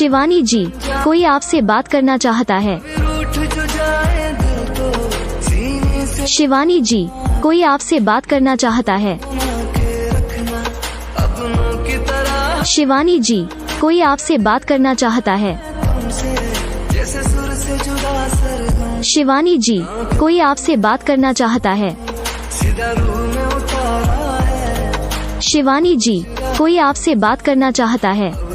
शिवानी जी, कोई आपसे बात करना चाहता है। शिवानी जी, कोई आपसे बात करना चाहता है। शिवानी जी, कोई आपसे बात करना चाहता है। शिवानी जी, कोई आपसे बात करना चाहता है। शिवानी जी, कोई आपसे बात करना चाहता है।